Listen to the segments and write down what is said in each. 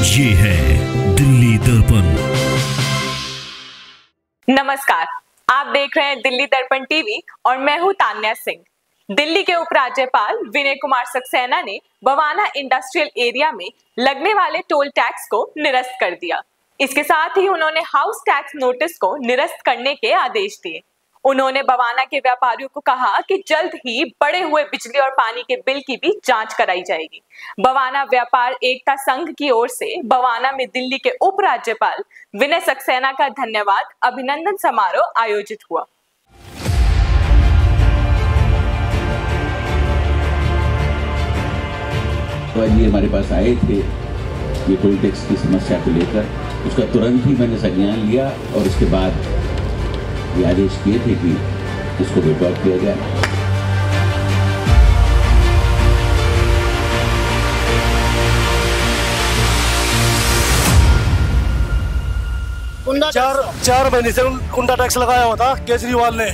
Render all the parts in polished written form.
ये है दिल्ली दर्पण। नमस्कार, आप देख रहे हैं दिल्ली दर्पण टीवी और मैं हूं तान्या सिंह। दिल्ली के उपराज्यपाल विनय कुमार सक्सेना ने बवाना इंडस्ट्रियल एरिया में लगने वाले टोल टैक्स को निरस्त कर दिया। इसके साथ ही उन्होंने हाउस टैक्स नोटिस को निरस्त करने के आदेश दिए। उन्होंने बवाना के व्यापारियों को कहा कि जल्द ही बढ़े हुए बिजली और पानी के बिल की भी जांच कराई जाएगी। बवाना व्यापार एकता संघ की ओर से बवाना में दिल्ली के उपराज्यपाल विनय सक्सेना का धन्यवाद अभिनंदन समारोह आयोजित हुआ। ये हमारे पास आए थे ये टोल टैक्स की समस्या को लेकर, उसका तुरंत ही मैंने संज्ञान लिया और उसके बाद ये आदेश किए थे कि इसको विड्रॉ किया जाए। चार महीने से गुंडा टैक्स लगाया हुआ था केजरीवाल ने,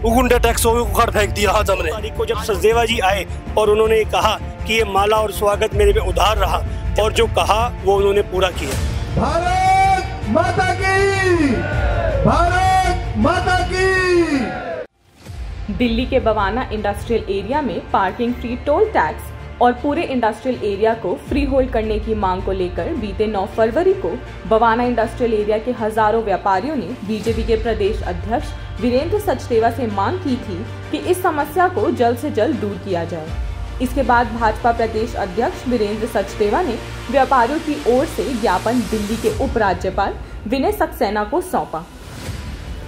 वो गुंडा टैक्स को उखाड़ फेंक दिया आज हमने। को जब सचदेवा जी आए और उन्होंने कहा कि ये माला और स्वागत मेरे पे उधार रहा और जो कहा वो उन्होंने पूरा किया। भारत माता की, भारत माता की। दिल्ली के बवाना इंडस्ट्रियल एरिया में पार्किंग फ्री टोल टैक्स और पूरे इंडस्ट्रियल एरिया को फ्री होल्ड करने की मांग को लेकर बीते 9 फरवरी को बवाना इंडस्ट्रियल एरिया के हजारों व्यापारियों ने बीजेपी के प्रदेश अध्यक्ष वीरेंद्र सचदेवा से मांग की थी कि इस समस्या को जल्द से जल्द दूर किया जाए। इसके बाद भाजपा प्रदेश अध्यक्ष वीरेंद्र सचदेवा ने व्यापारियों की ओर से ज्ञापन दिल्ली के उपराज्यपाल विनय सक्सेना को सौंपा।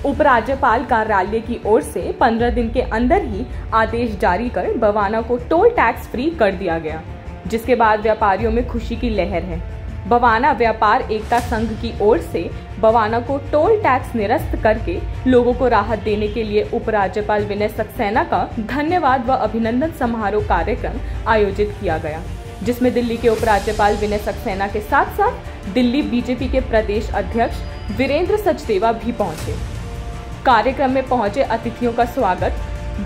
उपराज्यपाल कार्यालय की ओर से 15 दिन के अंदर ही आदेश जारी कर बवाना को टोल टैक्स फ्री कर दिया गया, जिसके बाद व्यापारियों में खुशी की लहर है। बवाना व्यापार एकता संघ की ओर से बवाना को टोल टैक्स निरस्त करके लोगों को राहत देने के लिए उपराज्यपाल विनय सक्सेना का धन्यवाद व अभिनंदन समारोह कार्यक्रम आयोजित किया गया, जिसमें दिल्ली के उपराज्यपाल विनय सक्सेना के साथ साथ दिल्ली बीजेपी के प्रदेश अध्यक्ष वीरेंद्र सचदेवा भी पहुंचे। कार्यक्रम में पहुंचे अतिथियों का स्वागत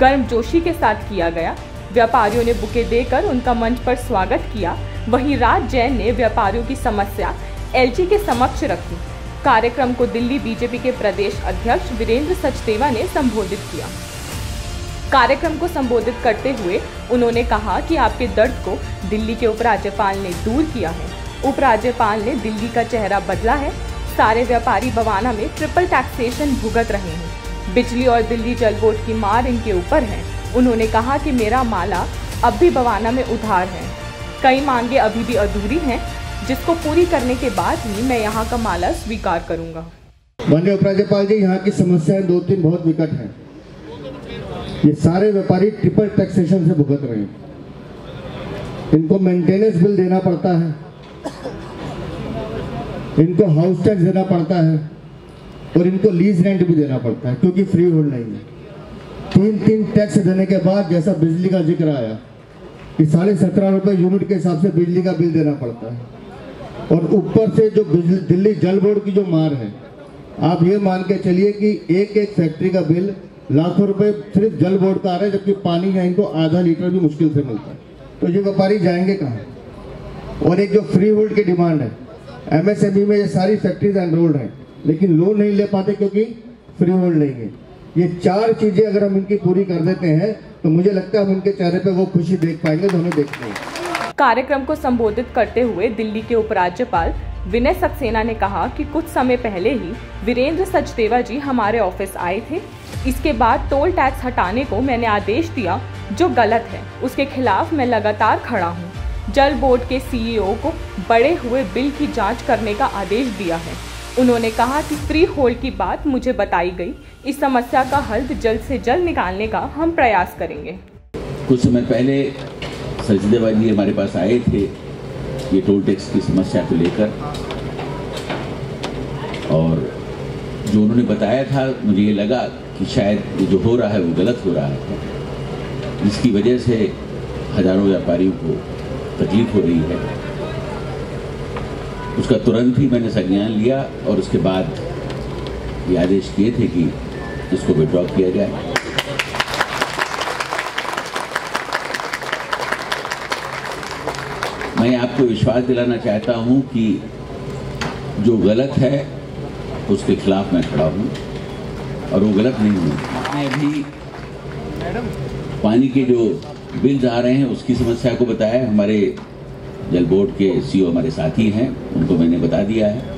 गर्मजोशी के साथ किया गया। व्यापारियों ने बुके देकर उनका मंच पर स्वागत किया। वहीं राज जैन ने व्यापारियों की समस्या एलजी के समक्ष रखी। कार्यक्रम को दिल्ली बीजेपी के प्रदेश अध्यक्ष वीरेंद्र सचदेवा ने संबोधित किया। कार्यक्रम को संबोधित करते हुए उन्होंने कहा कि आपके दर्द को दिल्ली के उपराज्यपाल ने दूर किया है। उपराज्यपाल ने दिल्ली का चेहरा बदला है। सारे व्यापारी बवाना में ट्रिपल टैक्सेशन भुगत रहे हैं। बिजली और दिल्ली जल बोर्ड की मार इनके ऊपर है। उन्होंने कहा कि मेरा माला अब भी बवाना में उधार है। कई मांगे अभी भी अधूरी हैं, जिसको पूरी करने के बाद ही मैं यहाँ का माला स्वीकार करूँगा। माननीय उपराज्यपाल जी, यहाँ की समस्याएं 2-3 बहुत विकट हैं। ये सारे व्यापारी ट्रिपल टैक्सेशन से भुगत रहे हैं। इनको मेंटेनेंस बिल देना पड़ता है, इनको हाउस टैक्स देना पड़ता है और इनको लीज रेंट भी देना पड़ता है, क्योंकि फ्री होल्ड नहीं है। 3 टैक्स देने के बाद, जैसा बिजली का जिक्र आया कि 17.5 रुपए यूनिट के हिसाब से बिजली का बिल देना पड़ता है और ऊपर से जो दिल्ली जल बोर्ड की जो मार है, आप ये मान के चलिए कि एक फैक्ट्री का बिल लाखों रुपए सिर्फ जल बोर्ड का आ रहा है, जबकि पानी है इनको आधा लीटर भी मुश्किल से मिलता है। तो ये व्यापारी जाएंगे कहाँ? और एक जो फ्री होल्ड की डिमांड है, एमएसएमई में ये सारी फैक्ट्रीज एनरोल्ड हैं, लेकिन लोन नहीं ले पाते क्योंकि फ्री होल्ड नहीं है। ये 4 चीजें अगर हम इनकी पूरी कर देते हैं तो मुझे लगता है हम उनके चेहरे पे वो खुशी देख पाएंगे जो हमें देखनी है। कार्यक्रम को संबोधित करते हुए दिल्ली के उपराज्यपाल विनय सक्सेना ने कहा कि कुछ समय पहले ही वीरेंद्र सचदेवा जी हमारे ऑफिस आए थे। इसके बाद टोल टैक्स हटाने को मैंने आदेश दिया, जो गलत है उसके खिलाफ मैं लगातार खड़ा हूँ। जल बोर्ड के सीईओ को बढ़े हुए बिल की जांच करने का आदेश दिया है। उन्होंने कहा कि फ्री होल्ड की बात मुझे बताई गई। इस समस्या का हल जल्द से जल्द निकालने का हम प्रयास करेंगे। कुछ समय पहले सचदेवा जी हमारे पास आए थे ये टोल टैक्स की समस्या को लेकर, और जो उन्होंने बताया था मुझे ये लगा कि शायद ये जो हो रहा है वो गलत हो रहा है, जिसकी वजह से हजारों व्यापारियों को तकलीफ हो रही है। उसका तुरंत ही मैंने संज्ञान लिया और उसके बाद ये आदेश किए थे कि इसको विड्रॉ किया जाए। मैं आपको विश्वास दिलाना चाहता हूं कि जो गलत है उसके खिलाफ मैं खड़ा हूं और वो गलत नहीं हूं। मैं अभी पानी के जो बिल्स आ रहे हैं उसकी समस्या को बताया। हमारे जल बोर्ड के सीओ हमारे साथी हैं, उनको मैंने बता दिया है।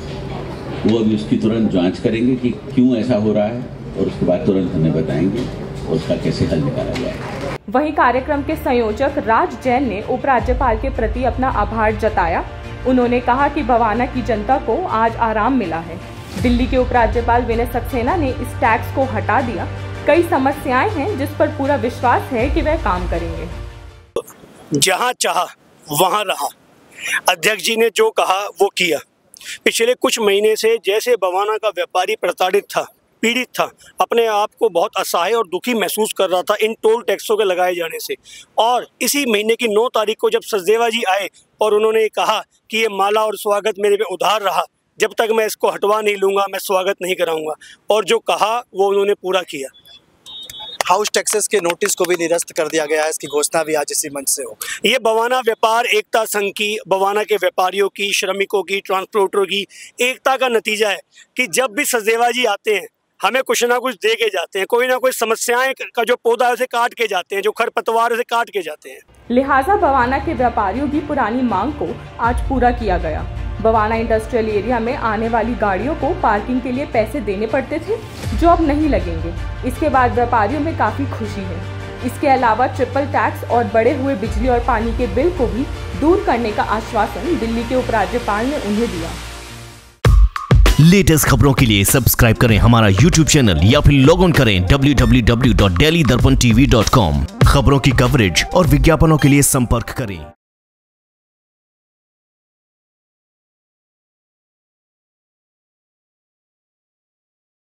वो अभी उसकी तुरंत जांच करेंगे कि क्यों ऐसा हो रहा है और उसके बाद तुरंत हमें बताएंगे और उसका कैसे हल निकाला जाए। वहीं कार्यक्रम के संयोजक राज जैन ने उपराज्यपाल के प्रति अपना आभार जताया। उन्होंने कहा कि बवाना की जनता को आज आराम मिला है। दिल्ली के उपराज्यपाल विनय सक्सेना ने इस टैक्स को हटा दिया। कई समस्याएं हैं जिस पर पूरा विश्वास है कि वह काम करेंगे। जहां चाहा वहां रहा। अध्यक्ष जी ने जो कहा वो किया। पिछले कुछ महीने से जैसे बवाना का व्यापारी प्रताड़ित था, पीड़ित था, अपने आप को बहुत असहाय और दुखी महसूस कर रहा था इन टोल टैक्सों के लगाए जाने से। और इसी महीने की 9 तारीख को जब सचदेवा जी आए और उन्होंने कहा कि ये माला और स्वागत मेरे पे उधार रहा, जब तक मैं इसको हटवा नहीं लूँगा मैं स्वागत नहीं कराऊंगा, और जो कहा वो उन्होंने पूरा किया। हाउस टैक्सेस के नोटिस को भी निरस्त कर दिया गया है, इसकी घोषणा भी आज इसी मंच से हो। ये बवाना व्यापार एकता संघ की, बवाना के व्यापारियों की, श्रमिकों की, ट्रांसपोर्टरों की एकता का नतीजा है कि जब भी सचदेवा जी आते हैं हमें कुछ ना कुछ दे के जाते हैं। कोई ना कोई समस्याएं का जो पौधा है उसे काट के जाते हैं, जो खरपतवार उसे काट के जाते हैं। लिहाजा बवाना के व्यापारियों की पुरानी मांग को आज पूरा किया गया। बवाना इंडस्ट्रियल एरिया में आने वाली गाड़ियों को पार्किंग के लिए पैसे देने पड़ते थे, जो अब नहीं लगेंगे। इसके बाद व्यापारियों में काफी खुशी है। इसके अलावा ट्रिपल टैक्स और बढ़े हुए बिजली और पानी के बिल को भी दूर करने का आश्वासन दिल्ली के उपराज्यपाल ने उन्हें दिया। लेटेस्ट खबरों के लिए सब्सक्राइब करें हमारा YouTube चैनल या फिर लॉग ऑन करें www.delhidarpantv.com। खबरों की कवरेज और विज्ञापनों के लिए संपर्क करें।